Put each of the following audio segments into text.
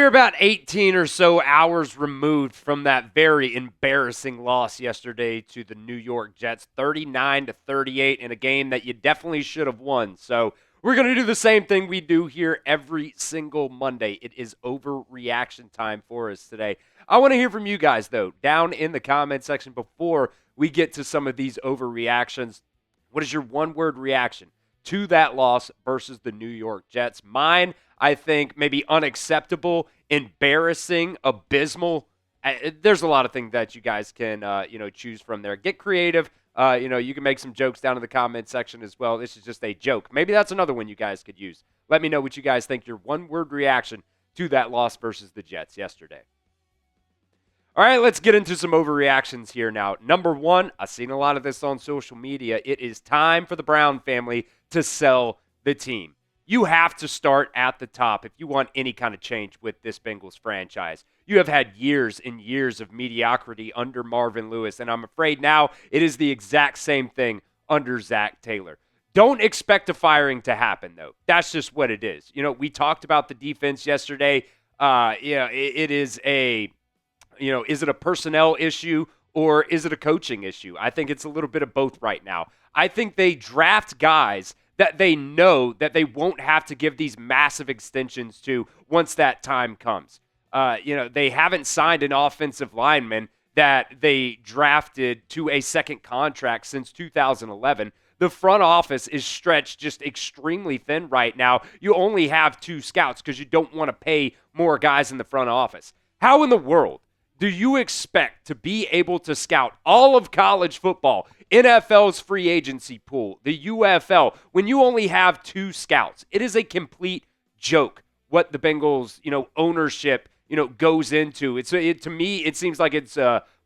We're about 18 or so hours removed from that very embarrassing loss yesterday to the New York Jets, 39-38 in a game that you definitely should have won. So we're going to do the same thing we do here every single Monday. It is overreaction time for us today. I want to hear from you guys, though, down in the comment section before we get to some of these overreactions. What is your one-word reaction to that loss versus the New York Jets? Mine, I think, maybe unacceptable, embarrassing, abysmal. There's a lot of things that you guys can, choose from there. Get creative. You can make some jokes down in the comment section as well. This is just a joke. Maybe that's another one you guys could use. Let me know what you guys think, your one-word reaction to that loss versus the Jets yesterday. All right, let's get into some overreactions here now. Number one, I've seen a lot of this on social media. It is time for the Brown family to sell the team. You have to start at the top if you want any kind of change with this Bengals franchise. You have had years and years of mediocrity under Marvin Lewis, and I'm afraid now it is the exact same thing under Zac Taylor. Don't expect a firing to happen, though. That's just what it is. We talked about the defense yesterday. It is is it a personnel issue or is it a coaching issue? I think it's a little bit of both right now. I think they draft guys that they know that they won't have to give these massive extensions to once that time comes. They haven't signed an offensive lineman that they drafted to a second contract since 2011. The front office is stretched just extremely thin right now. You only have 2 scouts because you don't want to pay more guys in the front office. How in the world do you expect to be able to scout all of college football, NFL's free agency pool, the UFL, when you only have 2 scouts? It is a complete joke what the Bengals, ownership, goes into. To me, it seems like it's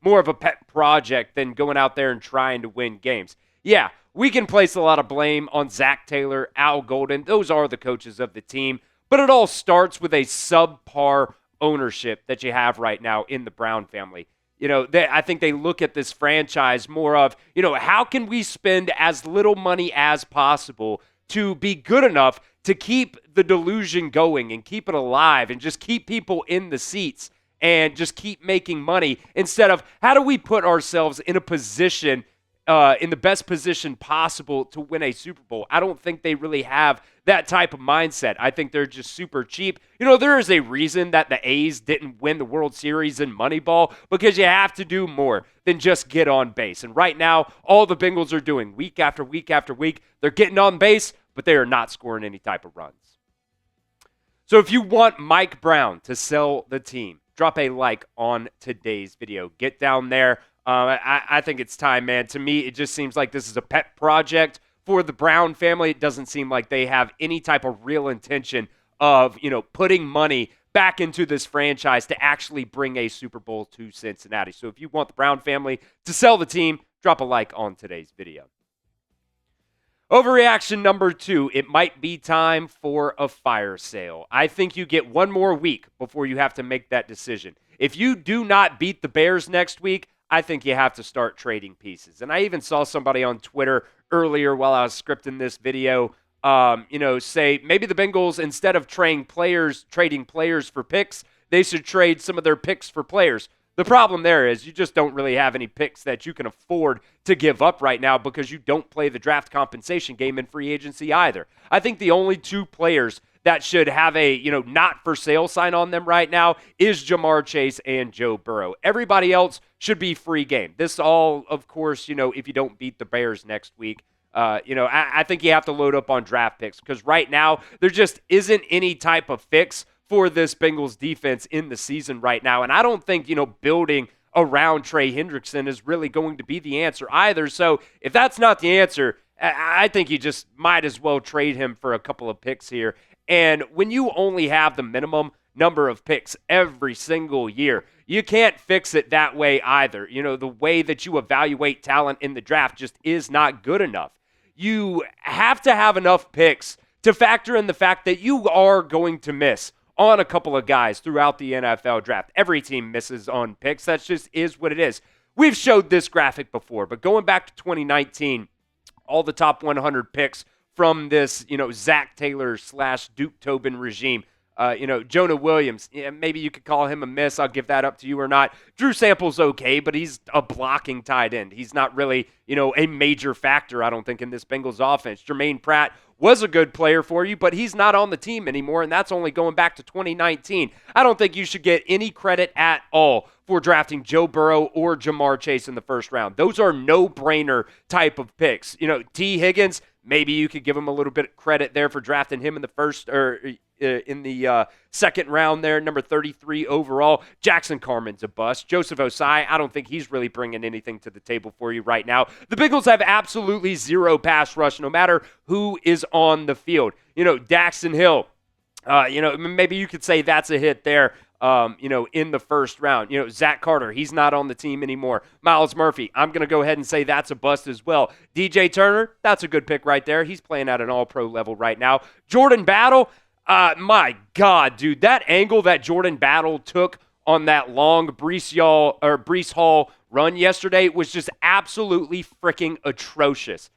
more of a pet project than going out there and trying to win games. Yeah, we can place a lot of blame on Zac Taylor, Al Golden. Those are the coaches of the team. But it all starts with a subpar ownership that you have right now in the Brown family. I think they look at this franchise more of, how can we spend as little money as possible to be good enough to keep the delusion going and keep it alive and just keep people in the seats and just keep making money instead of how do we put ourselves in a position, in the best position possible to win a Super Bowl. I don't think they really have that type of mindset. I think they're just super cheap. There is a reason that the A's didn't win the World Series in Moneyball because you have to do more than just get on base. And right now, all the Bengals are doing week after week after week, they're getting on base, but they are not scoring any type of runs. So if you want Mike Brown to sell the team, drop a like on today's video. Get down there. I think it's time, man. To me, it just seems like this is a pet project for the Brown family. It doesn't seem like they have any type of real intention of, putting money back into this franchise to actually bring a Super Bowl to Cincinnati. So if you want the Brown family to sell the team, drop a like on today's video. Overreaction number 2, it might be time for a fire sale. I think you get one more week before you have to make that decision. If you do not beat the Bears next week, I think you have to start trading pieces. And I even saw somebody on Twitter earlier while I was scripting this video, say maybe the Bengals, instead of trading players for picks, they should trade some of their picks for players. The problem there is you just don't really have any picks that you can afford to give up right now because you don't play the draft compensation game in free agency either. I think the only 2 players that should have a, not for sale sign on them right now is Jamar Chase and Joe Burrow. Everybody else should be free game. This all, of course, if you don't beat the Bears next week, I think you have to load up on draft picks because right now there just isn't any type of fix for this Bengals defense in the season right now. And I don't think, building around Trey Hendrickson is really going to be the answer either. So if that's not the answer, I think you just might as well trade him for a couple of picks here. And when you only have the minimum number of picks every single year, you can't fix it that way either. The way that you evaluate talent in the draft just is not good enough. You have to have enough picks to factor in the fact that you are going to miss on a couple of guys throughout the NFL draft. Every team misses on picks. That just is what it is. We've showed this graphic before, but going back to 2019, all the top 100 picks from this, Zac Taylor / Duke Tobin regime. Jonah Williams, maybe you could call him a miss. I'll give that up to you or not. Drew Sample's okay, but he's a blocking tight end. He's not really, a major factor, I don't think, in this Bengals offense. Jermaine Pratt was a good player for you, but he's not on the team anymore, and that's only going back to 2019. I don't think you should get any credit at all for drafting Joe Burrow or Jamar Chase in the first round. Those are no-brainer type of picks. T. Higgins, maybe you could give him a little bit of credit there for drafting him in the first or in the second round there, number 33 overall. Jackson Carman's a bust. Joseph Osai, I don't think he's really bringing anything to the table for you right now. The Bengals have absolutely zero pass rush, no matter who is on the field. Daxton Hill, maybe you could say that's a hit there. In the first round. Zach Carter, he's not on the team anymore. Miles Murphy, I'm going to go ahead and say that's a bust as well. DJ Turner, that's a good pick right there. He's playing at an all-pro level right now. Jordan Battle, my God, dude, that angle that Jordan Battle took on that long Breece Hall run yesterday was just absolutely freaking atrocious.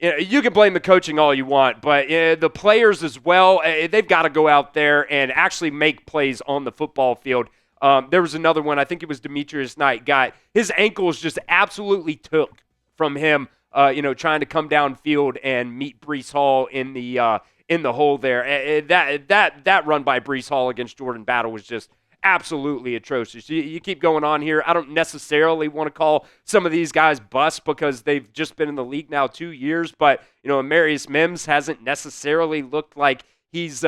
You can blame the coaching all you want, but the players as well, they've got to go out there and actually make plays on the football field. There was another one, I think it was Demetrius Knight, his ankles just absolutely took from him, trying to come downfield and meet Breece Hall in the hole there. That run by Breece Hall against Jordan Battle was just absolutely atrocious. You keep going on here. I don't necessarily want to call some of these guys busts because they've just been in the league now 2 years, but, Amarius Mims hasn't necessarily looked like he's,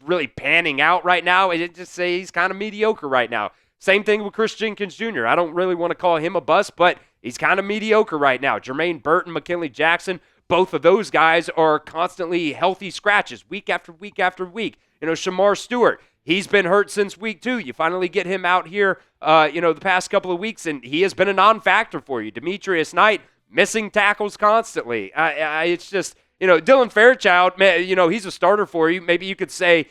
really panning out right now. I just say he's kind of mediocre right now. Same thing with Chris Jenkins Jr. I don't really want to call him a bust, but he's kind of mediocre right now. Jermaine Burton, McKinley Jackson, both of those guys are constantly healthy scratches week after week after week. Shamar Stewart, he's been hurt since week 2. You finally get him out here, the past couple of weeks, and he has been a non-factor for you. Demetrius Knight, missing tackles constantly. It's just, Dylan Fairchild, man, he's a starter for you. Maybe you could say,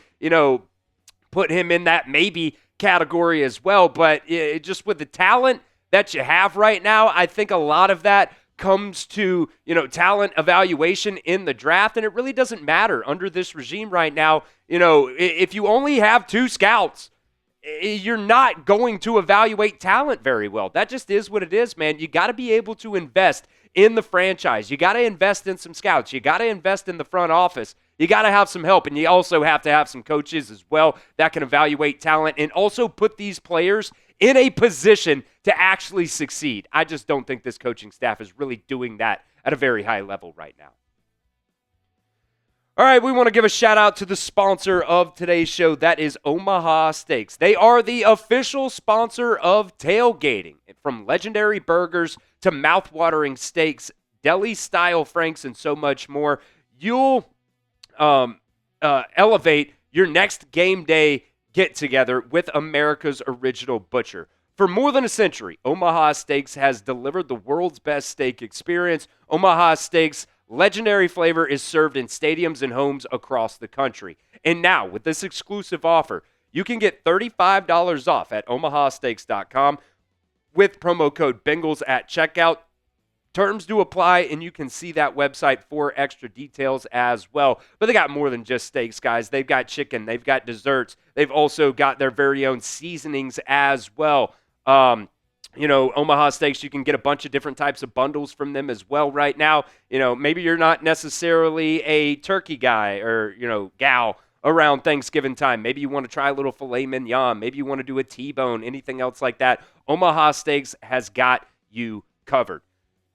put him in that maybe category as well. But just with the talent that you have right now, I think a lot of that comes to, talent evaluation in the draft, and it really doesn't matter under this regime right now. If you only have 2 scouts, you're not going to evaluate talent very well. That just is what it is, man. You got to be able to invest in the franchise. You got to invest in some scouts. You got to invest in the front office. You got to have some help, and you also have to have some coaches as well that can evaluate talent and also put these players in a position to actually succeed. I just don't think this coaching staff is really doing that at a very high level right now. All right, we want to give a shout out to the sponsor of today's show. That is Omaha Steaks. They are the official sponsor of tailgating. From legendary burgers to mouth-watering steaks, deli-style franks, and so much more. You'll elevate your next game day get-together with America's original butcher. For more than a century, Omaha Steaks has delivered the world's best steak experience. Omaha Steaks' legendary flavor is served in stadiums and homes across the country. And now, with this exclusive offer, you can get $35 off at omahasteaks.com with promo code Bengals at checkout. Terms do apply, and you can see that website for extra details as well. But they got more than just steaks, guys. They've got chicken. They've got desserts. They've also got their very own seasonings as well. Omaha Steaks, you can get a bunch of different types of bundles from them as well right now. Maybe you're not necessarily a turkey guy or, gal around Thanksgiving time. Maybe you want to try a little filet mignon. Maybe you want to do a T-bone, anything else like that. Omaha Steaks has got you covered.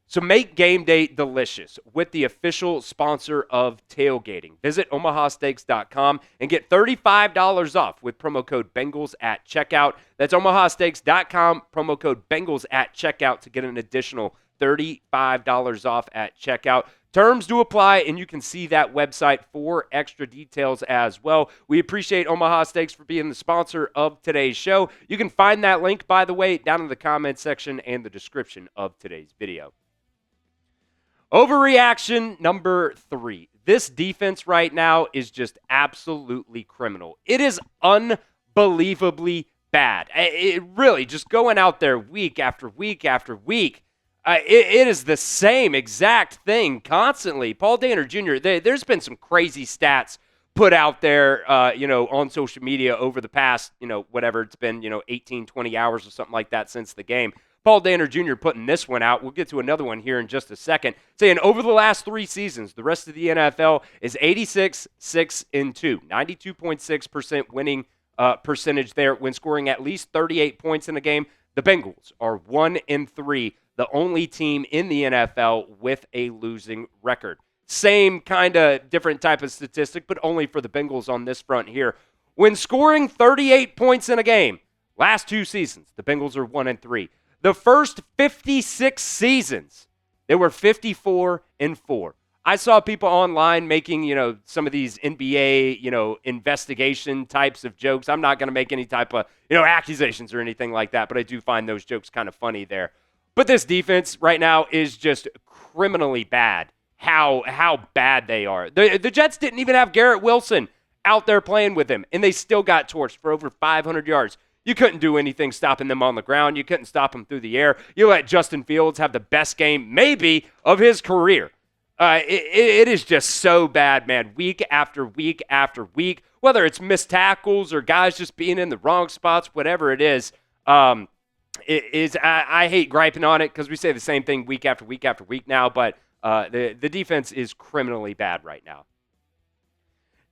So make game day delicious with the official sponsor of tailgating. Visit omahasteaks.com and get $35 off with promo code Bengals at checkout. That's omahasteaks.com, promo code Bengals at checkout to get an additional $35 off at checkout. Terms do apply, and you can see that website for extra details as well. We appreciate Omaha Steaks for being the sponsor of today's show. You can find that link, by the way, down in the comments section and the description of today's video. Overreaction number 3. This defense right now is just absolutely criminal. It is unbelievably bad. It really, just going out there week after week after week, it is the same exact thing constantly. Paul Dehner Jr., there's been some crazy stats put out there, on social media over the past, whatever it's been, 18, 20 hours or something like that since the game. Paul Danner Jr. putting this one out. We'll get to another one here in just a second. Saying over the last 3 seasons, the rest of the NFL is 86, 6, and 2. 92.6% winning percentage there when scoring at least 38 points in a game. The Bengals are 1 and 3, the only team in the NFL with a losing record. Same kind of different type of statistic, but only for the Bengals on this front here. When scoring 38 points in a game, last 2 seasons, the Bengals are 1 and 3. The first 56 seasons, they were 54 and 4. I saw people online making, some of these NBA, investigation types of jokes. I'm not going to make any type of, accusations or anything like that, but I do find those jokes kind of funny there. But this defense right now is just criminally bad. How bad they are. The Jets didn't even have Garrett Wilson out there playing with him, and they still got torched for over 500 yards. You couldn't do anything stopping them on the ground. You couldn't stop them through the air. You let Justin Fields have the best game, maybe, of his career. It is just so bad, man, week after week after week, whether it's missed tackles or guys just being in the wrong spots, whatever it is. I hate griping on it because we say the same thing week after week after week now, but the defense is criminally bad right now.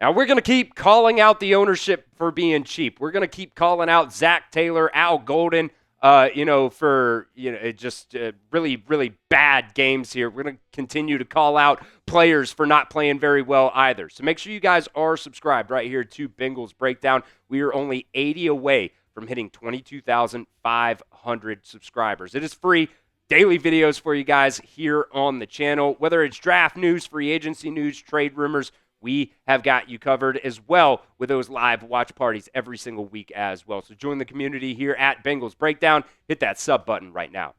Now, we're going to keep calling out the ownership for being cheap. We're going to keep calling out Zac Taylor, Al Golden, for just really, really bad games here. We're going to continue to call out players for not playing very well either. So make sure you guys are subscribed right here to Bengals Breakdown. We are only 80 away from hitting 22,500 subscribers. It is free. Daily videos for you guys here on the channel. Whether it's draft news, free agency news, trade rumors, we have got you covered as well with those live watch parties every single week as well. So join the community here at Bengals Breakdown. Hit that sub button right now.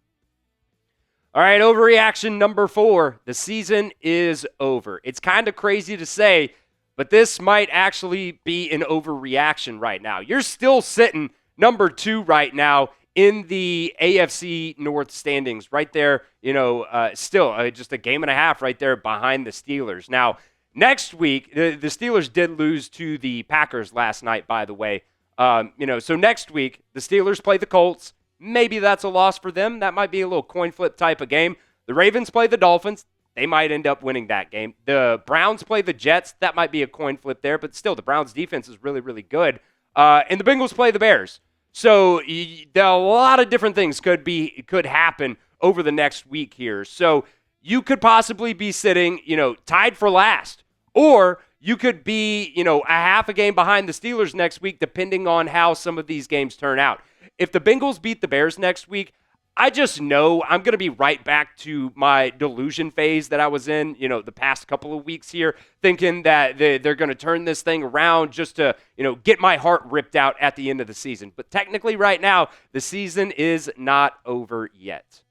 All right, overreaction number 4. The season is over. It's kind of crazy to say, but this might actually be an overreaction right now. You're still sitting number 2 right now in the AFC North standings right there, still just a game and a half right there behind the Steelers. Now, next week, the Steelers did lose to the Packers last night, by the way. So next week, the Steelers play the Colts. Maybe that's a loss for them. That might be a little coin flip type of game. The Ravens play the Dolphins. They might end up winning that game. The Browns play the Jets. That might be a coin flip there, but still, the Browns' defense is really, really good. And the Bengals play the Bears. So a lot of different things could happen over the next week here. So you could possibly be sitting, tied for last. Or you could be, a half a game behind the Steelers next week, depending on how some of these games turn out. If the Bengals beat the Bears next week, I just know I'm going to be right back to my delusion phase that I was in, the past couple of weeks here, thinking that they're going to turn this thing around just to, get my heart ripped out at the end of the season. But technically right now, the season is not over yet.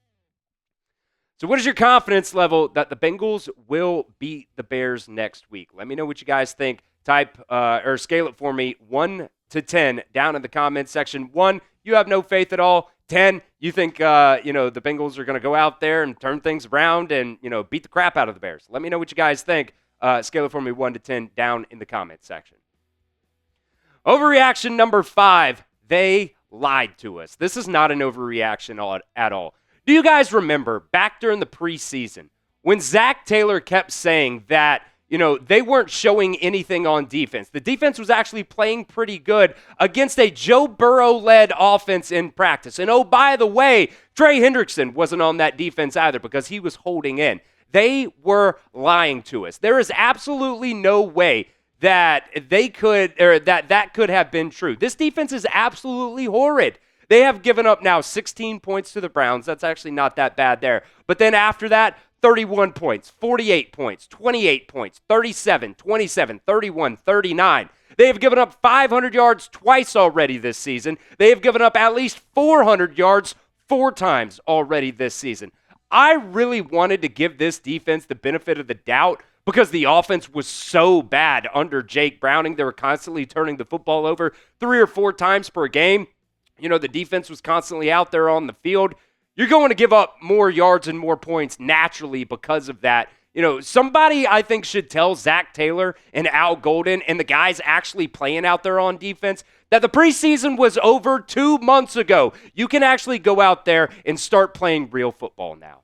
So what is your confidence level that the Bengals will beat the Bears next week? Let me know what you guys think. Type or scale it for me 1 to 10 down in the comments section. 1, you have no faith at all. 10, you think the Bengals are going to go out there and turn things around and beat the crap out of the Bears. Let me know what you guys think. Scale it for me 1 to 10 down in the comments section. Overreaction number 5. They lied to us. This is not an overreaction at all. Do you guys remember back during the preseason when Zac Taylor kept saying that, they weren't showing anything on defense? The defense was actually playing pretty good against a Joe Burrow-led offense in practice. And oh, by the way, Trey Hendrickson wasn't on that defense either because he was holding in. They were lying to us. There is absolutely no way that they could, or that could have been true. This defense is absolutely horrid. They have given up now 16 points to the Browns. That's actually not that bad there. But then after that, 31 points, 48 points, 28 points, 37, 27, 31, 39. They have given up 500 yards twice already this season. They have given up at least 400 yards 4 times already this season. I really wanted to give this defense the benefit of the doubt because the offense was so bad under Jake Browning. They were constantly turning the football over 3 or 4 times per game. The defense was constantly out there on the field. You're going to give up more yards and more points naturally because of that, Somebody I think should tell Zac Taylor and Al Golden and the guys actually playing out there on defense that the preseason was over 2 months ago. You can actually go out there and start playing real football now.